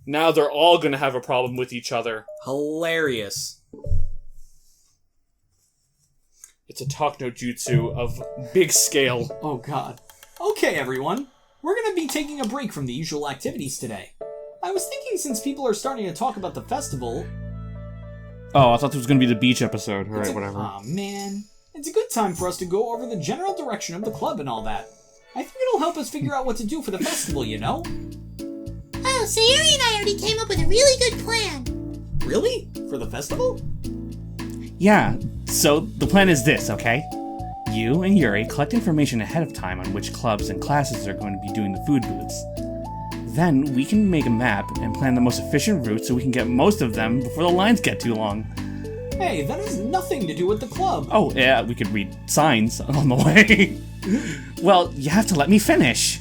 Now they're all gonna have a problem with each other. Hilarious. It's a talk no jutsu of big scale. Oh god. Okay, everyone. We're gonna be taking a break from the usual activities today. I was thinking since people are starting to talk about the festival... Oh, I thought this was gonna be the beach episode. Alright, whatever. Aw, man. It's a good time for us to go over the general direction of the club and all that. I think it'll help us figure out what to do for the festival, you know? Oh, Sayuri and I already came up with a really good plan. Really? For the festival? Yeah, so the plan is this, okay? You and Yuri collect information ahead of time on which clubs and classes are going to be doing the food booths. Then we can make a map and plan the most efficient route so we can get most of them before the lines get too long. Hey, that has nothing to do with the club. Oh, yeah, we could read signs on the way. Well, you have to let me finish.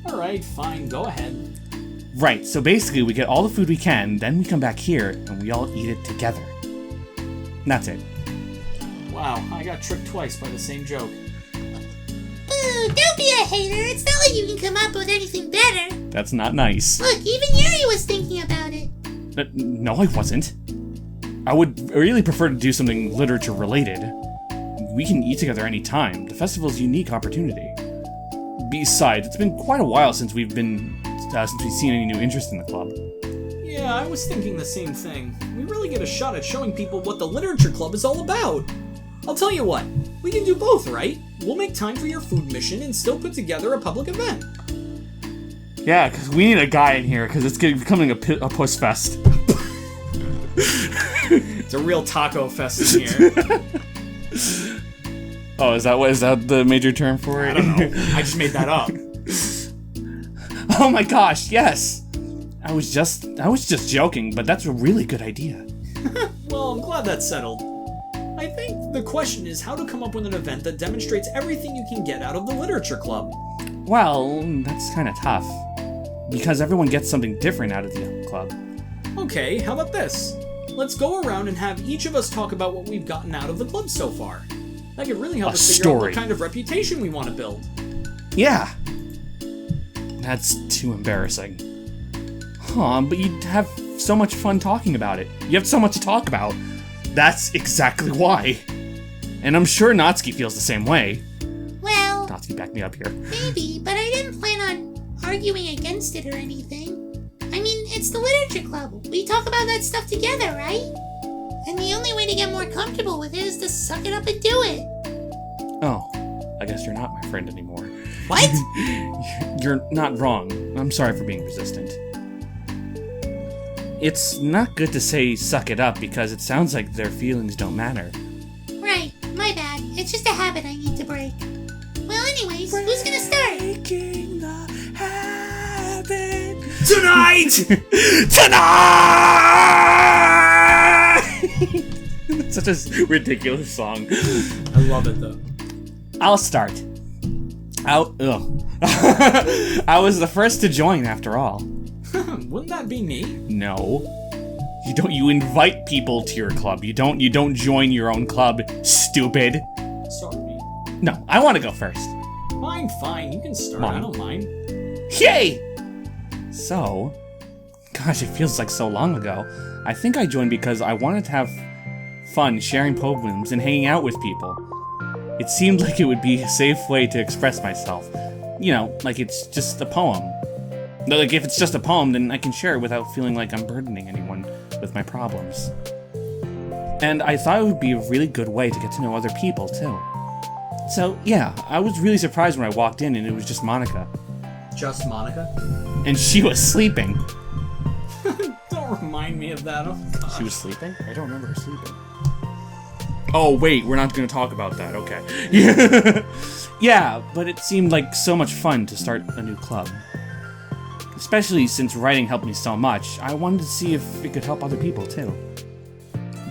Alright, fine, go ahead. Right, so basically we get all the food we can, then we come back here and we all eat it together. And that's it. Wow, I got tricked twice by the same joke. Boo, don't be a hater. It's not like you can come up with anything better. That's not nice. Look, even Yuri was thinking about it. No, I wasn't. I would really prefer to do something literature related. We can eat together any time. The festival's a unique opportunity. Besides, it's been quite a while since we've seen any new interest in the club. Yeah, I was thinking the same thing. We really get a shot at showing people what the literature club is all about. I'll tell you what, we can do both, right? We'll make time for your food mission and still put together a public event. Yeah, because we need a guy in here, because it's becoming a puss fest. It's a real taco fest in here. Oh, is that the major term for it? I don't know. I just made that up. Oh my gosh, yes! I was just joking, but that's a really good idea. Well, I'm glad that's settled. I think the question is how to come up with an event that demonstrates everything you can get out of the literature club. Well, that's kind of tough. Because everyone gets something different out of the club. Okay, how about this? Let's go around and have each of us talk about what we've gotten out of the club so far. That could really help us figure out what kind of reputation we want to build. Yeah. That's too embarrassing. Huh, but you'd have so much fun talking about it. You have so much to talk about. That's exactly why. And I'm sure Natsuki feels the same way. Well... Natsuki, back me up here. Maybe, but I didn't plan on arguing against it or anything. I mean, it's the literature club. We talk about that stuff together, right? And the only way to get more comfortable with it is to suck it up and do it. Oh, I guess you're not my friend anymore. What? You're not wrong. I'm sorry for being resistant. It's not good to say suck it up because it sounds like their feelings don't matter. Right, my bad. It's just a habit I need to break. Well, anyways, who's gonna start? Breaking the habit. Tonight! Tonight! Such a ridiculous song. I love it though. I'll start. I was the first to join after all. Wouldn't that be me? No. You invite people to your club. You don't join your own club, stupid. Sorry. No, I want to go first. Fine, you can start. Mine. I don't mind. Yay! So, gosh, it feels like so long ago. I think I joined because I wanted to have fun sharing poems and hanging out with people. It seemed like it would be a safe way to express myself. You know, like it's just a poem. Like if it's just a poem, then I can share it without feeling like I'm burdening anyone with my problems. And I thought it would be a really good way to get to know other people, too. So, yeah, I was really surprised when I walked in and it was just Monica. Just Monica? And she was sleeping. Don't remind me of that. Oh, God. She was sleeping? I don't remember her sleeping. Oh, wait, we're not going to talk about that, okay. Yeah, but it seemed like so much fun to start a new club. Especially since writing helped me so much, I wanted to see if it could help other people too.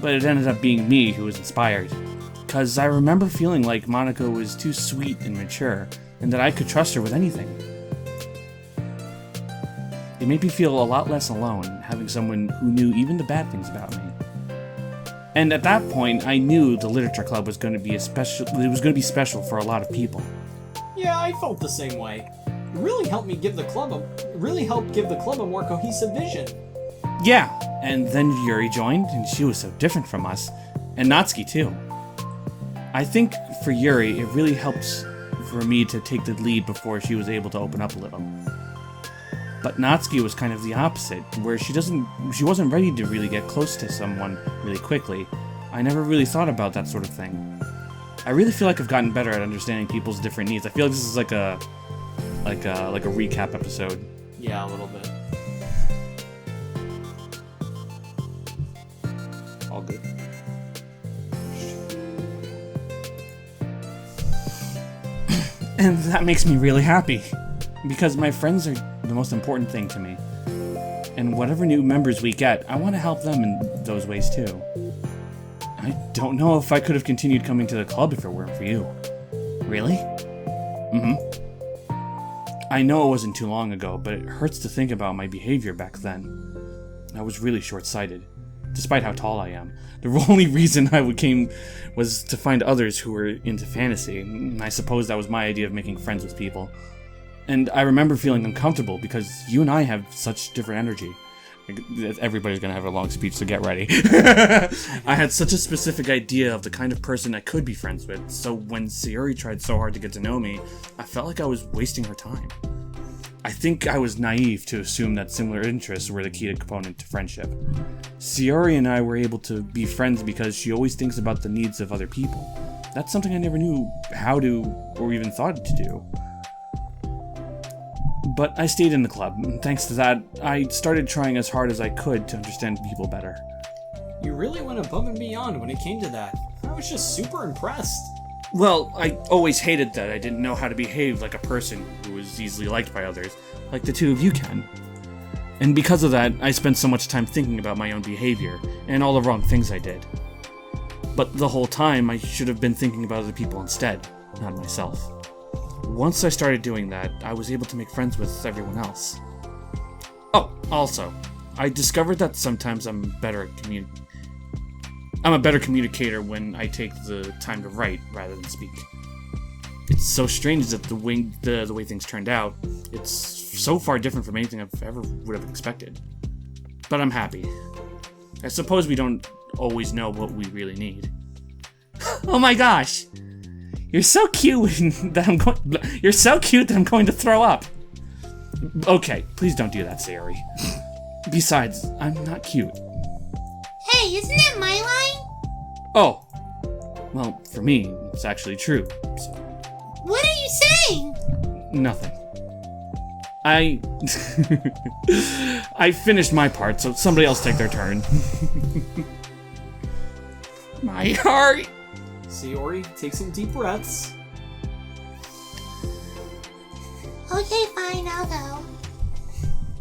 But it ended up being me who was inspired. Because I remember feeling like Monica was too sweet and mature, and that I could trust her with anything. It made me feel a lot less alone, having someone who knew even the bad things about me. And at that point, I knew the literature club was going to be special for a lot of people. Yeah, I felt the same way. It really helped give the club a more cohesive vision. Yeah, and then Yuri joined, and she was so different from us. And Natsuki, too. I think for Yuri, it really helped for me to take the lead before she was able to open up a little. But Natsuki was kind of the opposite, where she wasn't ready to really get close to someone really quickly. I never really thought about that sort of thing. I really feel like I've gotten better at understanding people's different needs. I feel like this is like a recap episode. Yeah, a little bit. All good. And that makes me really happy, because my friends are the most important thing to me. And whatever new members we get, I want to help them in those ways too. I don't know if I could have continued coming to the club if it weren't for you. Really? I know it wasn't too long ago, but it hurts to think about my behavior back then. I was really short-sighted, despite how tall I am. The only reason I came was to find others who were into fantasy, and I suppose that was my idea of making friends with people. And I remember feeling uncomfortable because you and I have such different energy. Everybody's gonna have a long speech, so get ready. I had such a specific idea of the kind of person I could be friends with, so when Sayori tried so hard to get to know me, I felt like I was wasting her time. I think I was naive to assume that similar interests were the key component to friendship. Sayori and I were able to be friends because she always thinks about the needs of other people. That's something I never knew how to, or even thought to do. But I stayed in the club, and thanks to that, I started trying as hard as I could to understand people better. You really went above and beyond when it came to that. I was just super impressed. Well, I always hated that I didn't know how to behave like a person who was easily liked by others, like the two of you can. And because of that, I spent so much time thinking about my own behavior, and all the wrong things I did. But the whole time, I should have been thinking about other people instead, not myself. Once I started doing that, I was able to make friends with everyone else. Oh, also, I discovered that sometimes I'm a better communicator when I take the time to write rather than speak. It's so strange that the way things turned out, it's so far different from anything I've ever would have expected. But I'm happy. I suppose we don't always know what we really need. Oh my gosh! You're so cute that I'm going to throw up. Okay, please don't do that, Sayori. Besides, I'm not cute. Hey, isn't that my line? Oh. Well, for me, it's actually true, so... What are you saying? Nothing. I finished my part, so somebody else take their turn. My heart! Sayori, take some deep breaths. Okay, fine, I'll go.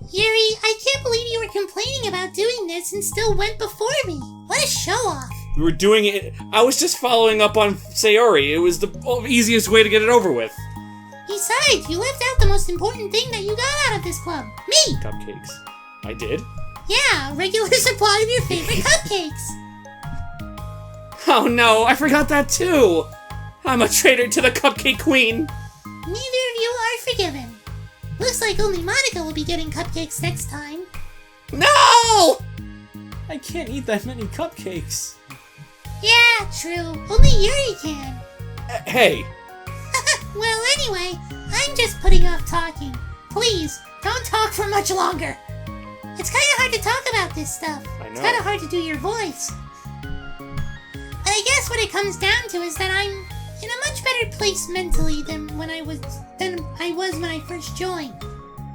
Yuri, I can't believe you were complaining about doing this and still went before me. What a show-off. We were doing it. I was just following up on Sayori. It was the easiest way to get it over with. Besides, you left out the most important thing that you got out of this club. Me! Cupcakes. I did? Yeah, a regular supply of your favorite cupcakes. Oh no, I forgot that too! I'm a traitor to the Cupcake Queen! Neither of you are forgiven. Looks like only Monica will be getting cupcakes next time. No! I can't eat that many cupcakes. Yeah, true. Only Yuri can. Hey! Well, anyway, I'm just putting off talking. Please, don't talk for much longer. It's kind of hard to talk about this stuff. I know. It's kind of hard to do your voice. But I guess what it comes down to is that I'm in a much better place mentally than I was when I first joined.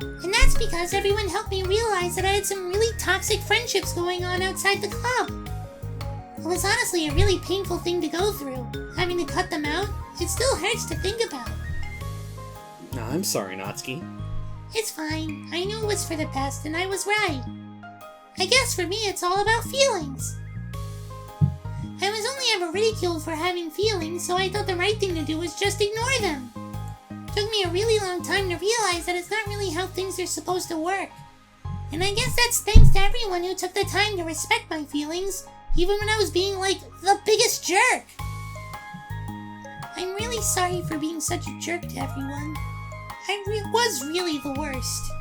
And that's because everyone helped me realize that I had some really toxic friendships going on outside the club. It was honestly a really painful thing to go through. Having to cut them out, it still hurts to think about. No, I'm sorry, Natsuki. It's fine. I knew it was for the best, and I was right. I guess for me, it's all about feelings. I was only ever ridiculed for having feelings, so I thought the right thing to do was just ignore them. It took me a really long time to realize that it's not really how things are supposed to work. And I guess that's thanks to everyone who took the time to respect my feelings, even when I was being, like, the biggest jerk. I'm really sorry for being such a jerk to everyone. I was really the worst.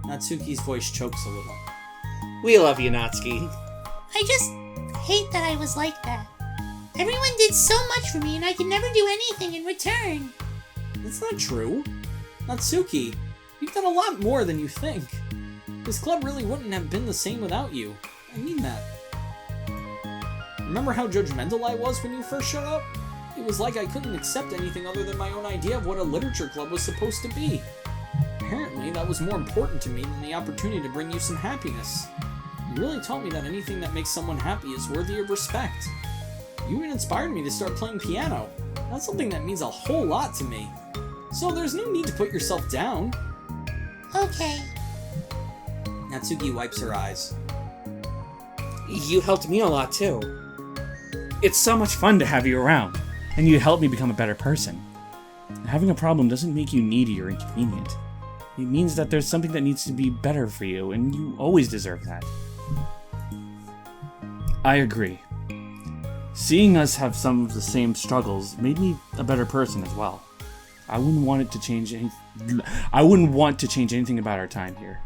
Natsuki's voice chokes a little. We love you, Natsuki. I just hate that I was like that. Everyone did so much for me and I could never do anything in return. That's not true. Natsuki, you've done a lot more than you think. This club really wouldn't have been the same without you. I mean that. Remember how judgmental I was when you first showed up? It was like I couldn't accept anything other than my own idea of what a literature club was supposed to be. Apparently, that was more important to me than the opportunity to bring you some happiness. You really taught me that anything that makes someone happy is worthy of respect. You even inspired me to start playing piano. That's something that means a whole lot to me. So there's no need to put yourself down. Okay. Natsuki wipes her eyes. You helped me a lot, too. It's so much fun to have you around, and you help me become a better person. Having a problem doesn't make you needy or inconvenient. It means that there's something that needs to be better for you, and you always deserve that. I agree. Seeing us have some of the same struggles made me a better person as well. I wouldn't want to change anything about our time here.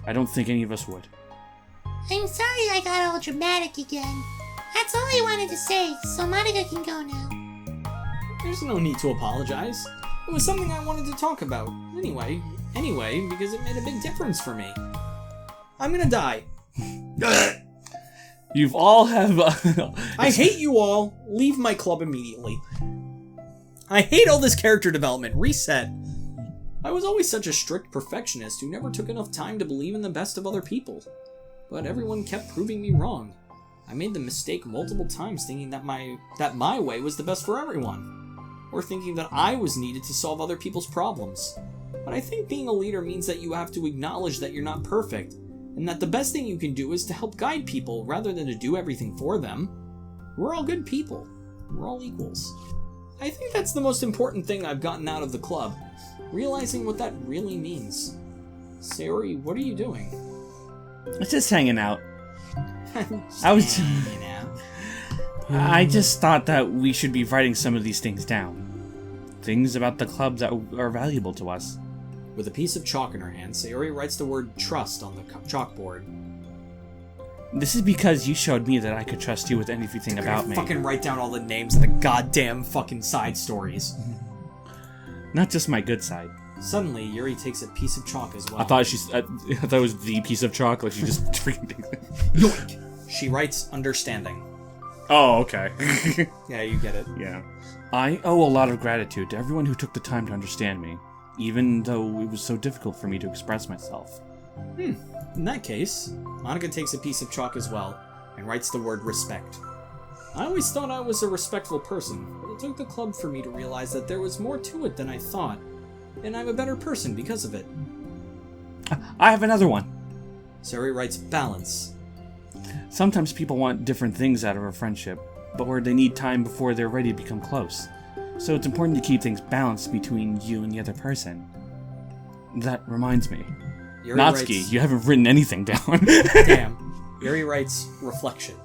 I don't think any of us would. I'm sorry I got all dramatic again. That's all I wanted to say, so Monica can go now. There's no need to apologize. It was something I wanted to talk about. Anyway, because it made a big difference for me. I'm gonna die. You've all have... I hate you all. Leave my club immediately. I hate all this character development. Reset. I was always such a strict perfectionist who never took enough time to believe in the best of other people. But everyone kept proving me wrong. I made the mistake multiple times thinking that my way was the best for everyone. Or thinking that I was needed to solve other people's problems. But I think being a leader means that you have to acknowledge that you're not perfect, and that the best thing you can do is to help guide people rather than to do everything for them. We're all good people. We're all equals. I think that's the most important thing I've gotten out of the club, realizing what that really means. Sayori, what are you doing? Just hanging out. Hanging out. I just thought that we should be writing some of these things down. Things about the club that are valuable to us. With a piece of chalk in her hand, Sayori writes the word trust on the chalkboard. This is because you showed me that I could trust you with anything about me. Fucking write down all the names of the goddamn fucking side stories. Not just my good side. Suddenly, Yuri takes a piece of chalk as well. I thought it was the piece of chalk, like she just freaking takes it. Yoink! She writes understanding. Oh, okay. Yeah, you get it. Yeah. I owe a lot of gratitude to everyone who took the time to understand me, even though it was so difficult for me to express myself. In that case, Monica takes a piece of chalk as well, and writes the word respect. I always thought I was a respectful person, but it took the club for me to realize that there was more to it than I thought, and I'm a better person because of it. I have another one. Sayori writes balance. Sometimes people want different things out of a friendship, but where they need time before they're ready to become close. So it's important to keep things balanced between you and the other person. That reminds me. Yuri Natsuki, writes, you haven't written anything down. Damn. Yuri writes reflection.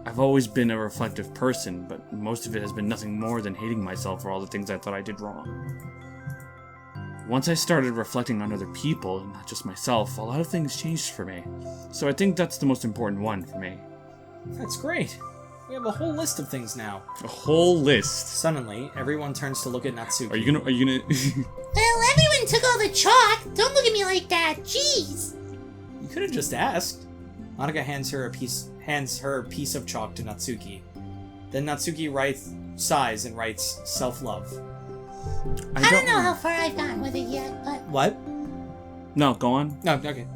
I've always been a reflective person, but most of it has been nothing more than hating myself for all the things I thought I did wrong. Once I started reflecting on other people, and not just myself, a lot of things changed for me. So I think that's the most important one for me. That's great. We have a whole list of things now. A whole list. Suddenly, everyone turns to look at Natsuki. Are you gonna... Well, everyone took all the chalk. Don't look at me like that. Jeez. You could have just asked. Monica hands her a piece of chalk to Natsuki. Then Natsuki sighs and writes self-love. I don't know how far I've gotten with it yet, but What? No, go on. No, okay.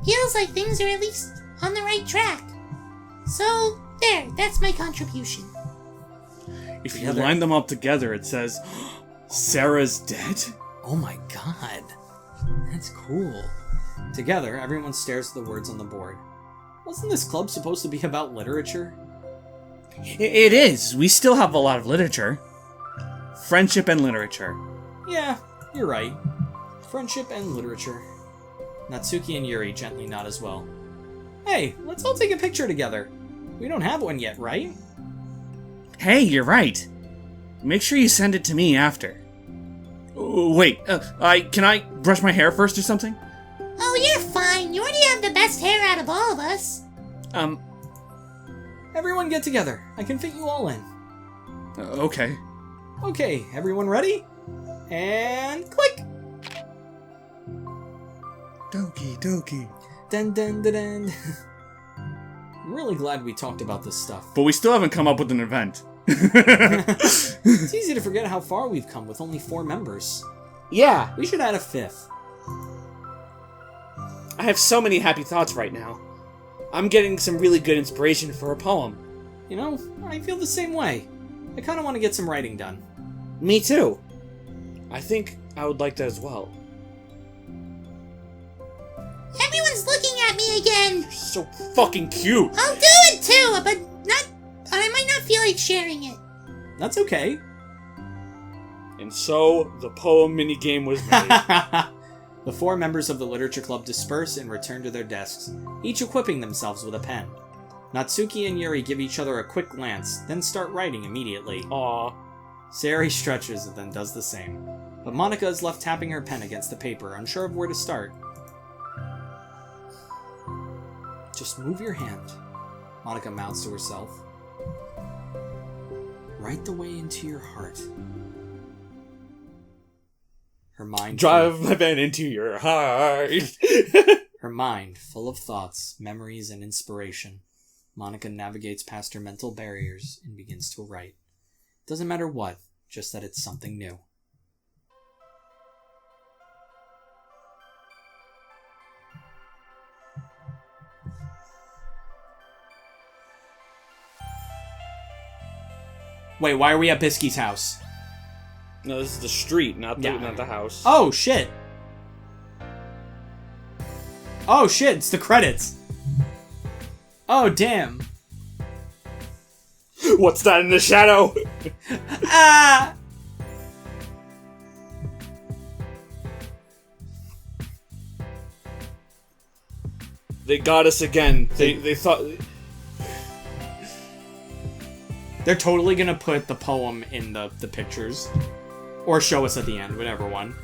feels like things are at least on the right track. So, there, that's my contribution. If you line them up together, it says, Sarah's dead? Oh my god. That's cool. Together, everyone stares at the words on the board. Wasn't this club supposed to be about literature? It is. We still have a lot of literature. Friendship and literature. Yeah, you're right. Friendship and literature. Natsuki and Yuri gently nod as well. Hey, let's all take a picture together. We don't have one yet, right? Hey, you're right. Make sure you send it to me after. Wait, can I brush my hair first or something? Oh, you're fine. You already have the best hair out of all of us. Everyone get together. I can fit you all in. Okay. Okay, everyone ready? And click! Doki Doki. Dun dun dun dun. I'm really glad we talked about this stuff. But we still haven't come up with an event. It's easy to forget how far we've come with only 4 members. Yeah, We should add a 5th. I have so many happy thoughts right now. I'm getting some really good inspiration for a poem. You know, I feel the same way. I kind of want to get some writing done. Me too. I think I would like that as well. Everyone's looking at me again. So fucking cute. I'll do it too, but I might not feel like sharing it. That's okay. And so, the poem minigame was made. The 4 members of the Literature Club disperse and return to their desks, each equipping themselves with a pen. Natsuki and Yuri give each other a quick glance, then start writing immediately. Aw. Sayori stretches and then does the same. But Monica is left tapping her pen against the paper, unsure of where to start. Just move your hand, Monica mouths to herself. Right the way into your heart. Her mind Drive my pen into your heart. Her mind, full of thoughts, memories, and inspiration. Monica navigates past her mental barriers and begins to write. Doesn't matter what, just that it's something new. Wait, why are we at Bisky's house? No, this is the street, not Yeah. the house. Oh, shit! Oh, shit, it's the credits! Oh, damn. What's that in the shadow? Ah! They got us again. They thought... They're totally gonna put the poem in the pictures. Or show us at the end, whatever one.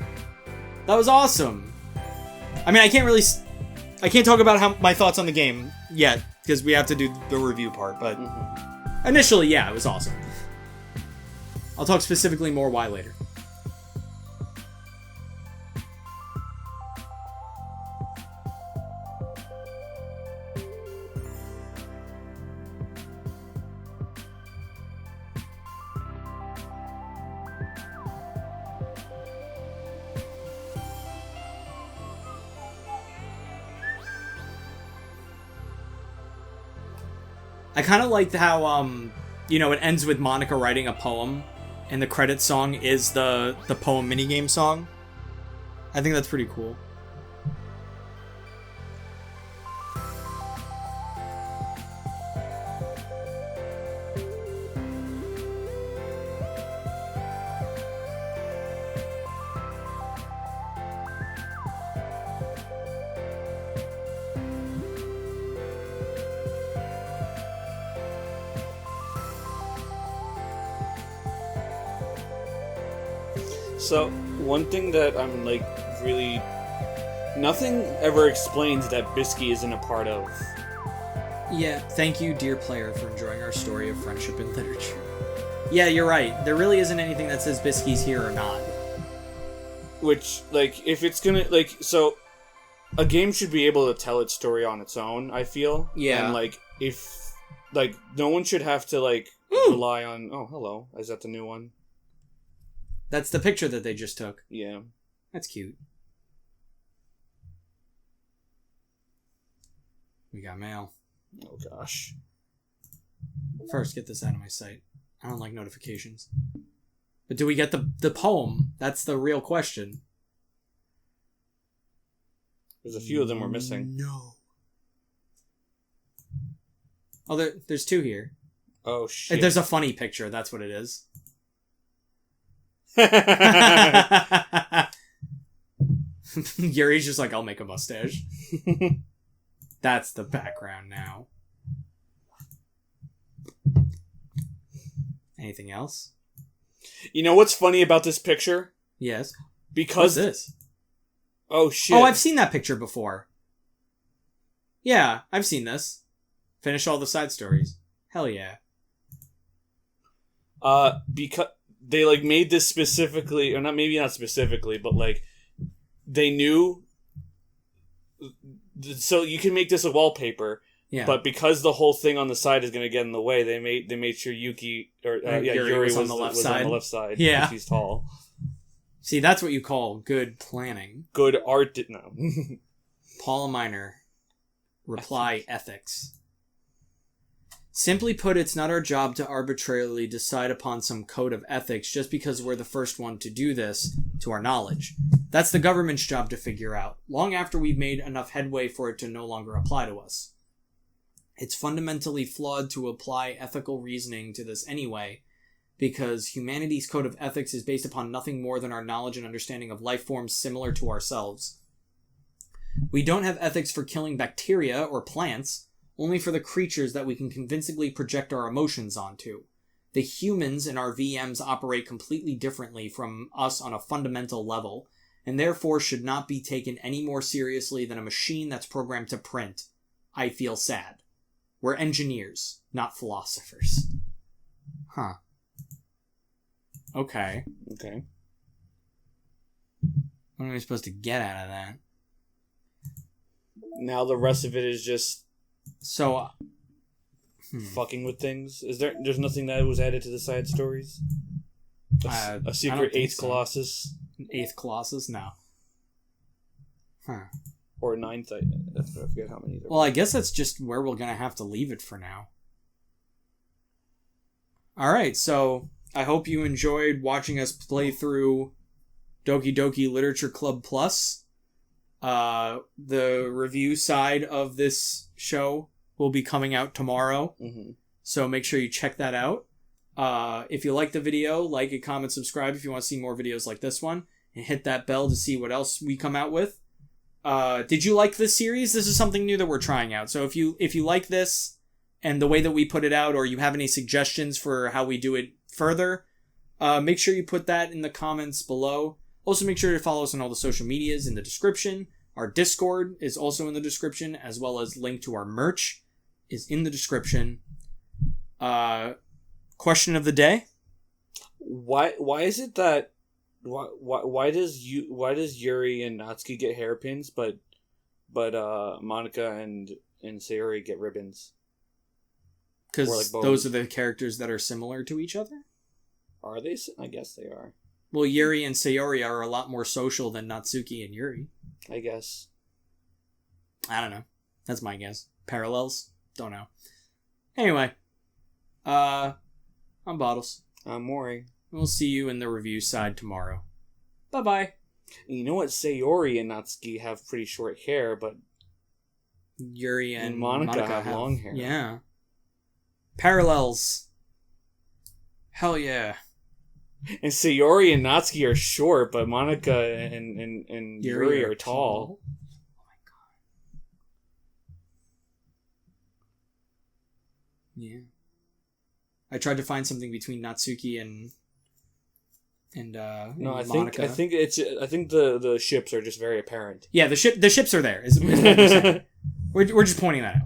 That was awesome! I mean, I can't talk about my thoughts on the game yet, because we have to do the review part, but... Initially, yeah, it was awesome. I'll talk specifically more why later. I kind of liked how, it ends with Monica writing a poem, and the credit song is the poem minigame song. I think that's pretty cool. So, one thing that I'm, really... Nothing ever explains that Bisky isn't a part of. Yeah, thank you, dear player, for enjoying our story of friendship and literature. Yeah, you're right. There really isn't anything that says Bisky's here or not. Which, if it's gonna, so... A game should be able to tell its story on its own, I feel. Yeah. And, if... no one should have to, rely on... Oh, hello. Is that the new one? That's the picture that they just took. Yeah. That's cute. We got mail. Oh, gosh. First, get this out of my sight. I don't like notifications. But do we get the poem? That's the real question. There's a few of them we're missing. No. Oh, there's 2 here. Oh, shit. There's a funny picture, that's what it is. Yuri's just like, I'll make a mustache. That's the background now. Anything else? You know what's funny about this picture? Yes. Because... What's this? Oh, shit. Oh, I've seen that picture before. Yeah, I've seen this. Finish all the side stories. Hell yeah. Because they like made this specifically, or not specifically, but like they knew. So you can make this a wallpaper, but because the whole thing on the side is going to get in the way, they made sure Yuri was on the left side. On the left side. Yeah, because he's tall. See, that's what you call good planning. Good art. No. Paula Miner. Reply ethics. Simply put, it's not our job to arbitrarily decide upon some code of ethics just because we're the first one to do this, to our knowledge. That's the government's job to figure out, long after we've made enough headway for it to no longer apply to us. It's fundamentally flawed to apply ethical reasoning to this anyway, because humanity's code of ethics is based upon nothing more than our knowledge and understanding of life forms similar to ourselves. We don't have ethics for killing bacteria or plants, only for the creatures that we can convincingly project our emotions onto. The humans in our VMs operate completely differently from us on a fundamental level, and therefore should not be taken any more seriously than a machine that's programmed to print. I feel sad. We're engineers, not philosophers. Huh. Okay. What am I supposed to get out of that? Now the rest of it is just so fucking with things. There's nothing that was added to the side stories? A secret eighth Colossus? Eighth Colossus? No. Huh. Or ninth, I forget how many there Well, I guess that's just where we're gonna have to leave it for now. Alright, so I hope you enjoyed watching us play through Doki Doki Literature Club Plus. The review side of this show will be coming out tomorrow. Mm-hmm. So make sure you check that out. If you like the video, like it, comment, subscribe if you want to see more videos like this one. And hit that bell to see what else we come out with. Did you like this series? This is something new that we're trying out. So if you like this and the way that we put it out, or you have any suggestions for how we do it further, make sure you put that in the comments below. Also, make sure to follow us on all the social medias in the description. Our Discord is also in the description, as well as link to our merch is in the description. Question of the day: Why is it that why does Yuri and Natsuki get hairpins, but Monica and Sayori get ribbons? Because those are the characters that are similar to each other. Are they? I guess they are. Well, Yuri and Sayori are a lot more social than Natsuki and Yuri. I guess. I don't know. That's my guess. Parallels? Don't know. Anyway. I'm Bottles. I'm Mori. We'll see you in the review side tomorrow. Bye-bye. You know what? Sayori and Natsuki have pretty short hair, but Yuri and Monica have long hair. Yeah. Parallels. Hell yeah. And Sayori and Natsuki are short, but Monica and Yuri are tall. Oh my god. Yeah. I tried to find something between Natsuki and Monica. I think the ships are just very apparent. Yeah, the ships are there. Is what we're saying. We're just pointing that out.